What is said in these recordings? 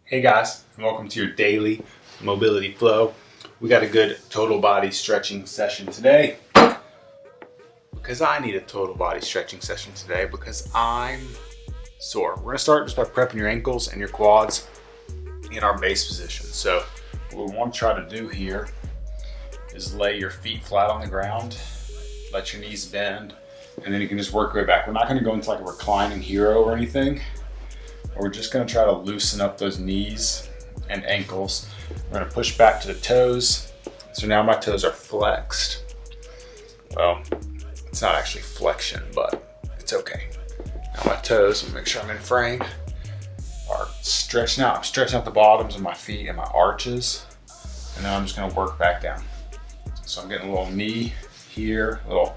Hey guys, and welcome to your daily mobility flow. We got a good total body stretching session today because I need a total body stretching session today because I'm sore. We're going to start just by prepping your ankles and your quads in our base position. So what we want to try to do here is lay your feet flat on the ground, let your knees bend, and then you can just work your way back. We're not going to go into like a reclining hero or anything. We're just going to try to loosen up those knees and ankles. We're going to push back to the toes. So now my toes are flexed. Well, it's not actually flexion, but it's okay. Now my toes, let me make sure I'm in frame, are stretching out. I'm stretching out the bottoms of my feet and my arches. And then I'm just going to work back down. So I'm getting a little knee here, a little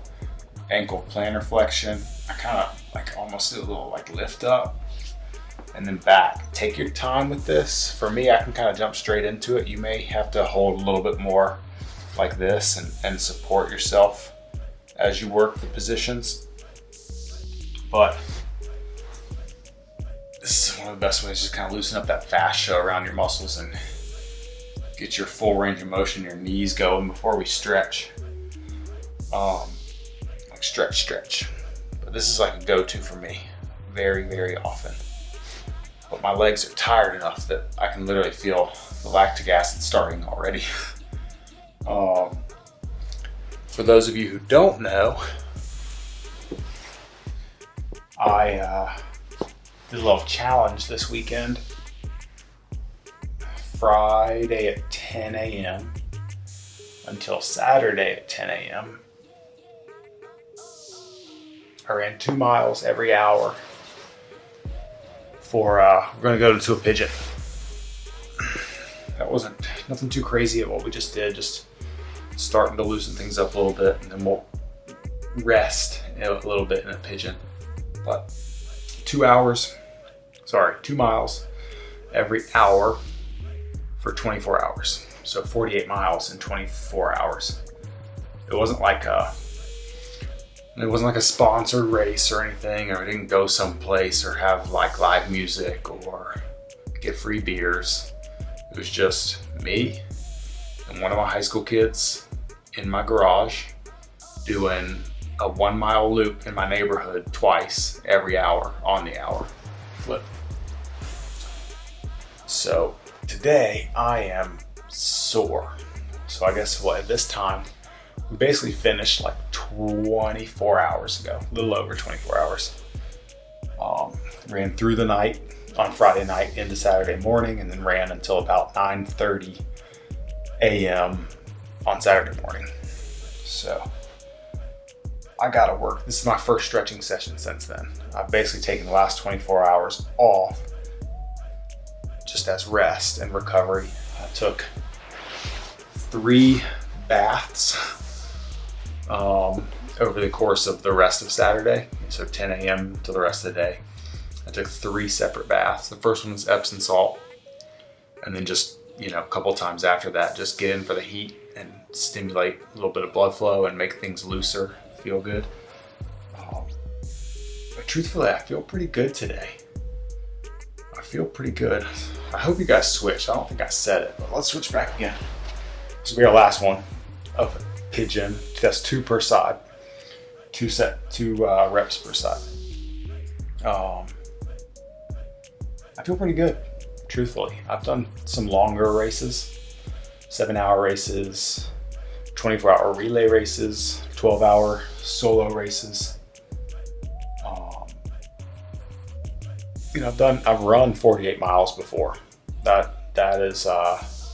ankle plantar flexion. I kind of like almost do a little like lift up. And then back. Take your time with this. For me, I can kind of jump straight into it. You may have to hold a little bit more like this and support yourself as you work the positions. But this is one of the best ways to kind of loosen up that fascia around your muscles and get your full range of motion, your knees going before we stretch. Like stretch. But this is like a go-to for me very, very often. But my legs are tired enough that I can literally feel the lactic acid starting already. For those of you who don't know, I did a little challenge this weekend. Friday at 10 a.m. until Saturday at 10 a.m. I ran 2 miles every hour. We're going to go to a pigeon. That wasn't nothing too crazy at what we just did, just starting to loosen things up a little bit, and then we'll rest a little bit in a pigeon. But 2 miles every hour for 24 hours. So 48 miles in 24 hours. It wasn't like a sponsored race or anything, or I didn't go someplace or have like live music or get free beers. It was just me and one of my high school kids in my garage doing a 1 mile loop in my neighborhood twice every hour on the hour flip. So today I am sore. So I guess at this time, we basically finished like 24 hours ago, a little over 24 hours. Ran through the night on Friday night into Saturday morning, and then ran until about 9:30 a.m. on Saturday morning. So I gotta work. This is my first stretching session since then. I've basically taken the last 24 hours off just as rest and recovery. I took 3 baths over the course of the rest of Saturday, so 10 a.m. to the rest of the day. I took 3 separate baths. The first one was Epsom salt, and then just, a couple times after that, just get in for the heat and stimulate a little bit of blood flow and make things looser, feel good. But truthfully, I feel pretty good today. I feel pretty good. I hope you guys switched. I don't think I said it, but let's switch back again. This will be our last one of pigeon. That's 2 per side. 2 reps per side. I feel pretty good, truthfully. I've done some longer races, 7-hour races, 24-hour relay races, 12-hour solo races. I've run 48 miles before. That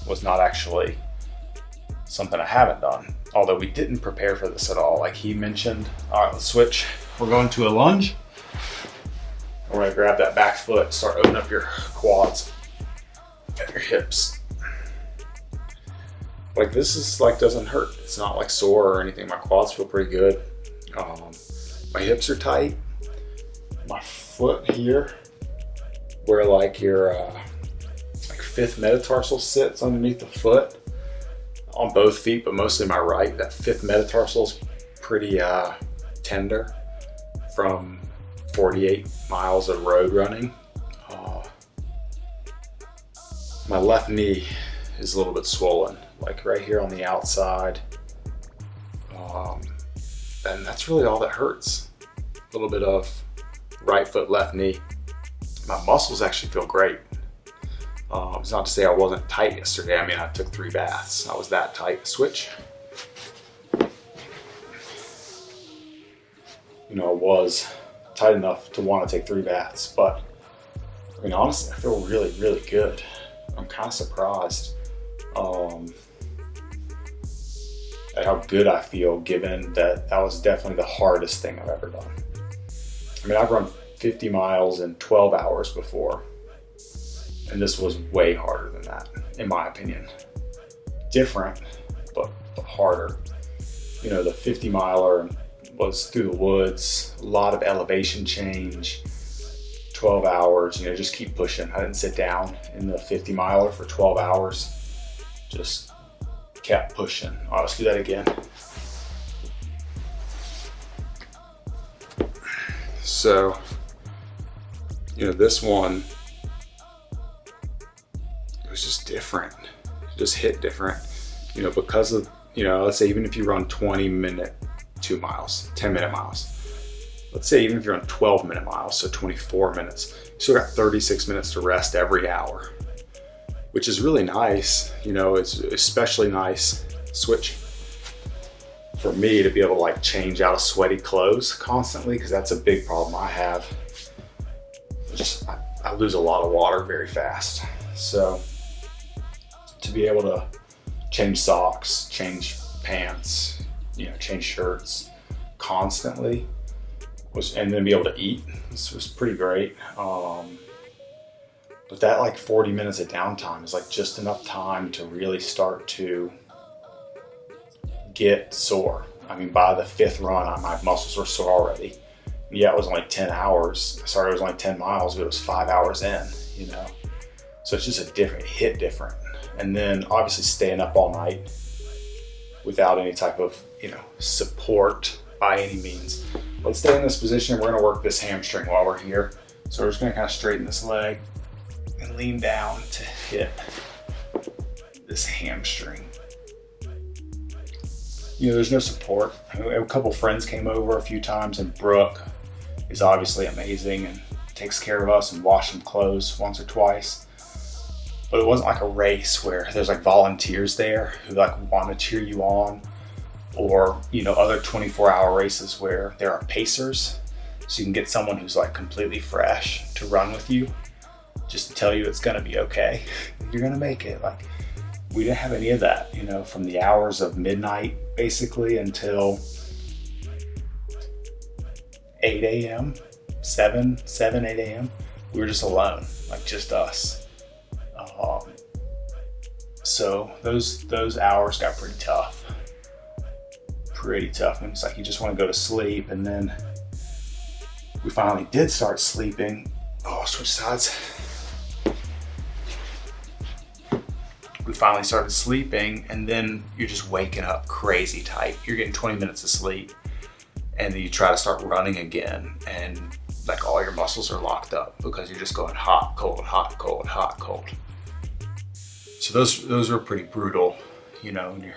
was not actually something I haven't done. Although we didn't prepare for this at all. Like he mentioned, all right, let's switch. We're going to a lunge. We're gonna grab that back foot, start opening up your quads and your hips. Like this is like doesn't hurt. It's not like sore or anything. My quads feel pretty good. My hips are tight. My foot here, where like your like 5th metatarsal sits underneath the foot, on both feet, but mostly my right. That 5th metatarsal is pretty tender from 48 miles of road running. My left knee is a little bit swollen, like right here on the outside. And that's really all that hurts. A little bit of right foot, left knee. My muscles actually feel great. It's not to say I wasn't tight yesterday. I mean, I took 3 baths. I was that tight. Switch. You know, I was tight enough to want to take 3 baths, but I mean, honestly, I feel really, really good. I'm kind of surprised at how good I feel, given that that was definitely the hardest thing I've ever done. I mean, I've run 50 miles in 12 hours before, and this was way harder than that, in my opinion. Different, but harder. You know, the 50 miler was through the woods, a lot of elevation change, 12 hours, you know, just keep pushing. I didn't sit down in the 50 miler for 12 hours, just kept pushing. All right, let's do that again. So, you know, this one, it was just different. It just hit different, you know, because of, you know, let's say even if you run 20-minute 2 miles, 10-minute miles. Let's say even if you're on 12-minute miles, so 24 minutes, you still got 36 minutes to rest every hour, which is really nice. You know, it's especially nice, switch, for me to be able to like change out of sweaty clothes constantly, because that's a big problem I have. I lose a lot of water very fast. So to be able to change socks, change pants, you know, change shirts constantly and then be able to eat, this was pretty great. But that like 40 minutes of downtime is like just enough time to really start to get sore. I mean, by the 5th run, my muscles were sore already. Yeah, it was only 10 hours. Sorry, it was only 10 miles, but it was 5 hours in, you know? So it's just a different, hit different. And then obviously staying up all night without any type of, you know, support by any means. Let's stay in this position. We're gonna work this hamstring while we're here. So we're just gonna kind of straighten this leg and lean down to hit this hamstring. You know, there's no support. I mean, a couple friends came over a few times, and Brooke is obviously amazing and takes care of us and washes some clothes once or twice. But it wasn't like a race where there's like volunteers there who like want to cheer you on, or, you know, other 24-hour races where there are pacers, so you can get someone who's like completely fresh to run with you, just to tell you it's gonna be okay. You're gonna make it. Like, we didn't have any of that, you know, from the hours of midnight basically until 8 a.m., 8 a.m. We were just alone, like just us. So those hours got pretty tough. And it's like you just want to go to sleep. And then we finally did start sleeping. Oh, switch sides. We finally started sleeping, and then you're just waking up crazy tight. You're getting 20 minutes of sleep, and then you try to start running again, and like all your muscles are locked up because you're just going hot, cold, hot, cold, hot, cold. So those are pretty brutal, you know, when you're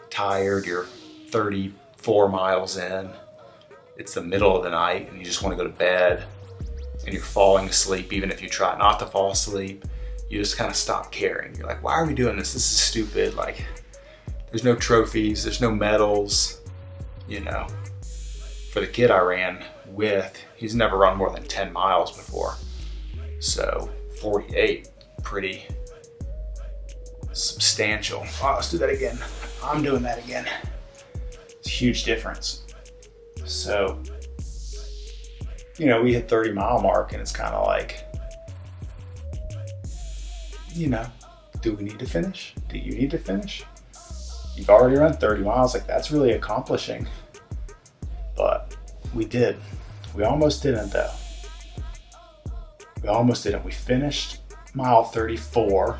tired, you're 34 miles in, it's the middle of the night, and you just want to go to bed, and you're falling asleep. Even if you try not to fall asleep, you just kind of stop caring. You're like, why are we doing this? This is stupid. Like, there's no trophies, there's no medals, you know. For the kid I ran with, he's never run more than 10 miles before. So 48, pretty substantial. Oh, let's do that again. I'm doing that again. It's a huge difference. So, you know, we hit 30-mile mark, and it's kind of like, you know, do we need to finish? Do you need to finish? You've already run 30 miles. Like, that's really accomplishing. But we did. We almost didn't, though. We almost didn't. We finished mile 34,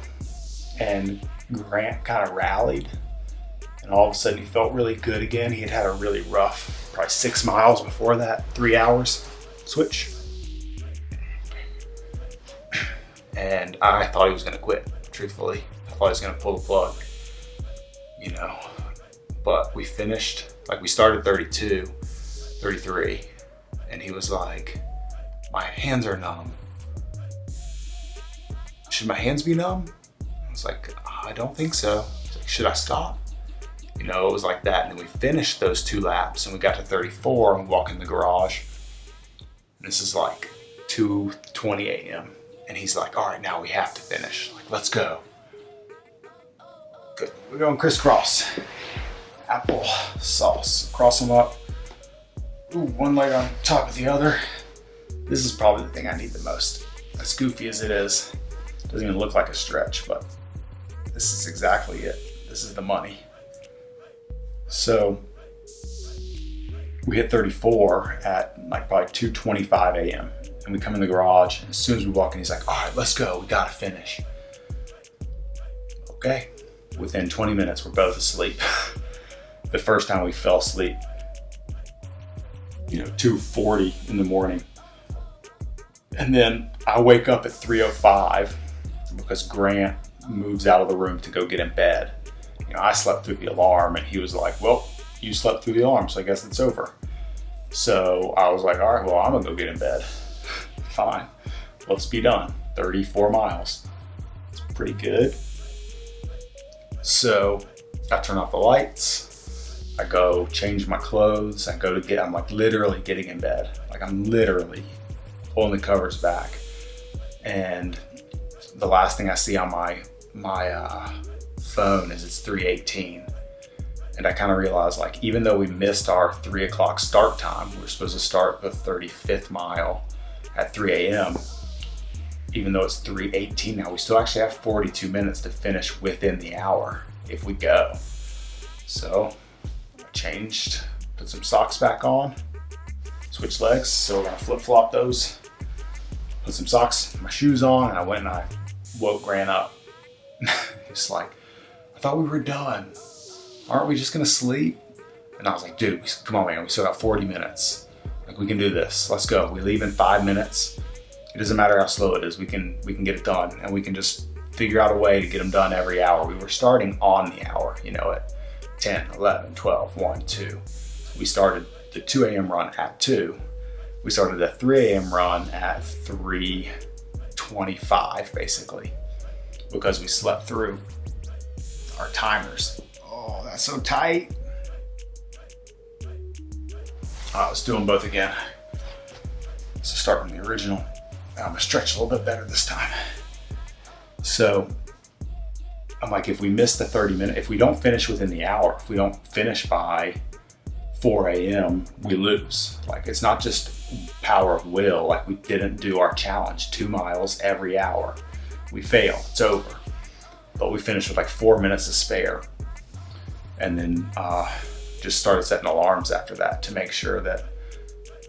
and Grant kind of rallied. And all of a sudden, he felt really good again. He had had a really rough, probably 6 miles before that, 3 hours. Switch. And I thought he was going to quit. truthfully. I thought he was gonna pull the plug, you know. But we finished, like we started 32, 33, and he was like, my hands are numb. Should my hands be numb? I was like, I don't think so. He's like, should I stop? You know, it was like that. And then we finished those 2 laps and we got to 34 and we walk in the garage. And this is like 2:20 a.m. And he's like, all right, now we have to finish. Like, let's go. Good. We're going crisscross. Apple sauce. Cross them up. Ooh, one leg on top of the other. This is probably the thing I need the most. As goofy as it is, doesn't even look like a stretch, but this is exactly it. This is the money. So we hit 34 at like probably 2:25 a.m. and we come in the garage, and as soon as we walk in, he's like, all right, let's go, we gotta finish. Okay, within 20 minutes, we're both asleep. The first time we fell asleep, 2:40 in the morning. And then I wake up at 3:05 because Grant moves out of the room to go get in bed. I slept through the alarm, and he was like, well, you slept through the alarm, so I guess it's over. So I was like, all right, well, I'm gonna go get in bed. Fine, let's be done. 34 miles, it's pretty good. So I turn off the lights, I go change my clothes, I'm like literally getting in bed. Like I'm literally pulling the covers back. And the last thing I see on my phone is it's 3:18. And I kind of realized, like, even though we missed our 3 o'clock start time, we were supposed to start the 35th mile at 3 a.m. Even though it's 3:18 now, we still actually have 42 minutes to finish within the hour if we go. So I changed, put some socks back on, switch legs. So we're gonna flip-flop those, put some socks, my shoes on, and I went and I woke Grant up. He's like, I thought we were done. Aren't we just gonna sleep? And I was like, dude, come on, man, we still got 40 minutes. Like, we can do this, let's go. We leave in 5 minutes. It doesn't matter how slow it is, we can get it done, and we can just figure out a way to get them done every hour. We were starting on the hour, at 10, 11, 12, 1, 2. We started the 2 a.m. run at 2. We started the 3 a.m. run at 3:25, basically, because we slept through our timers. Oh, that's so tight. All right, let's do them both again. So start from the original. I'm gonna stretch a little bit better this time. So I'm like, if we miss the 30-minute, if we don't finish within the hour, if we don't finish by 4 a.m., we lose. Like, it's not just power of will. Like, we didn't do our challenge, 2 miles every hour. We fail, it's over. But we finished with like 4 minutes to spare. And then just started setting alarms after that to make sure that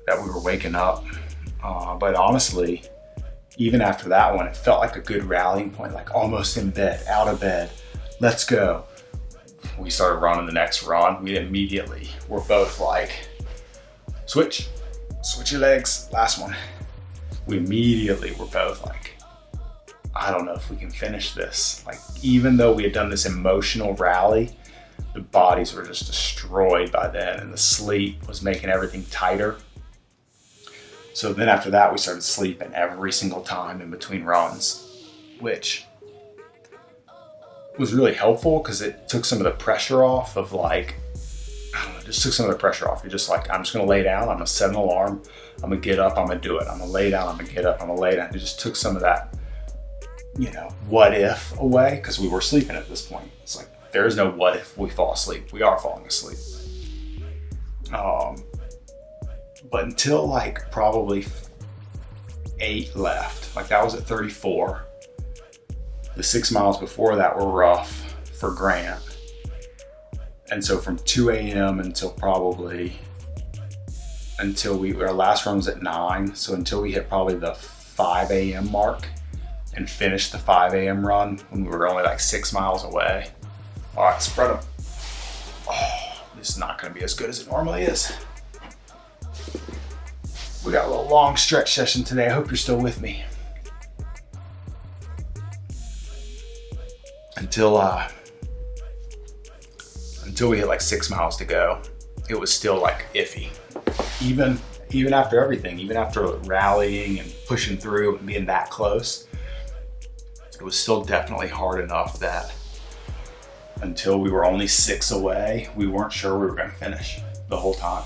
we were waking up. But honestly, even after that one, it felt like a good rallying point, like almost in bed, out of bed, let's go. We started running the next run. We immediately were both like, switch your legs, last one. We immediately were both like, I don't know if we can finish this. Like, even though we had done this emotional rally, the bodies were just destroyed by then, and the sleep was making everything tighter. So then after that, we started sleeping every single time in between runs, which was really helpful because it took some of the pressure off of, like, I don't know, just took some of the pressure off. You're just like, I'm just gonna lay down, I'm gonna set an alarm, I'm gonna get up, I'm gonna do it. I'm gonna lay down, I'm gonna get up, I'm gonna lay down. It just took some of that, what if away, because we were sleeping at this point. It's like, there is no what if we fall asleep. We are falling asleep. But until like probably 8 left, like that was at 34. The 6 miles before that were rough for Grant. And so from 2 a.m. until our last run was at 9. So until we hit probably the 5 a.m. mark and finished the 5 a.m. run when we were only like 6 miles away. All right, spread them. Oh, this is not gonna be as good as it normally is. We got a little long stretch session today. I hope you're still with me. until we hit like 6 miles to go. It was still like iffy. Even after everything, even after rallying and pushing through and being that close, it was still definitely hard enough that until we were only 6 away, we weren't sure we were gonna finish the whole time.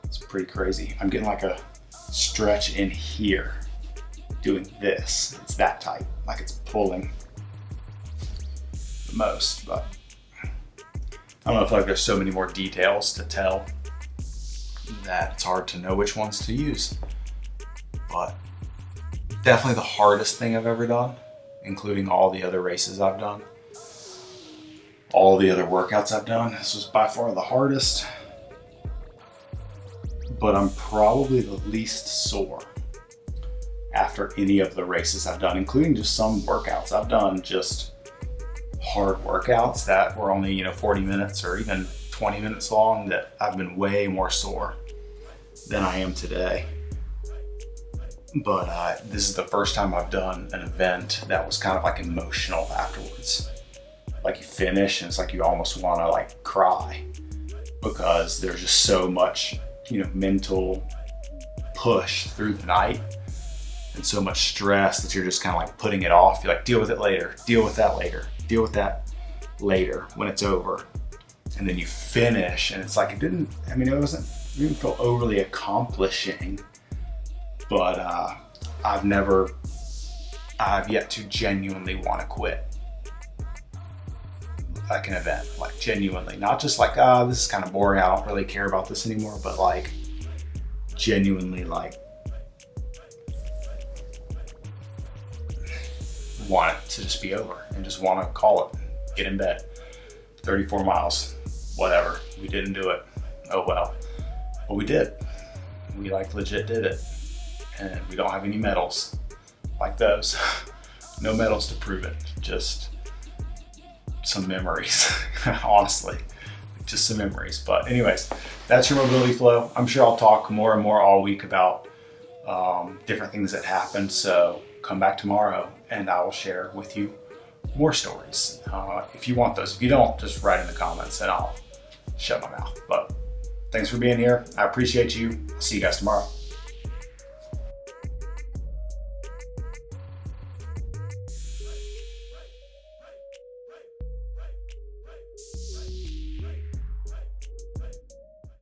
It's pretty crazy. I'm getting like a stretch in here doing this. It's that tight, like it's pulling the most, but I don't know, I feel like there's so many more details to tell that it's hard to know which ones to use. But definitely the hardest thing I've ever done, including all the other races I've done, all the other workouts I've done. This was by far the hardest, but I'm probably the least sore after any of the races I've done, including just some workouts. I've done just hard workouts that were only 40 minutes or even 20 minutes long that I've been way more sore than I am today. But this is the first time I've done an event that was kind of like emotional afterwards. Like you finish and it's like you almost want to like cry because there's just so much, mental push through the night and so much stress that you're just kind of like putting it off. You're like, deal with it later, deal with that later, deal with that later when it's over. And then you finish and it's like, it didn't feel overly accomplishing, but I've yet to genuinely want to quit like an event, like genuinely, not just like, this is kind of boring, I don't really care about this anymore, but like genuinely like want it to just be over and just want to call it, get in bed. 34 miles, whatever, we didn't do it, oh well, but we did. We like legit did it, and we don't have any medals like those. No medals to prove it, just some memories. Honestly, just some memories. But anyways, that's your mobility flow. I'm sure I'll talk more and more all week about different things that happened, so come back tomorrow and I will share with you more stories if you want those. If you don't, just write in the comments and I'll shut my mouth. But thanks for being here. I appreciate you. I'll see you guys tomorrow.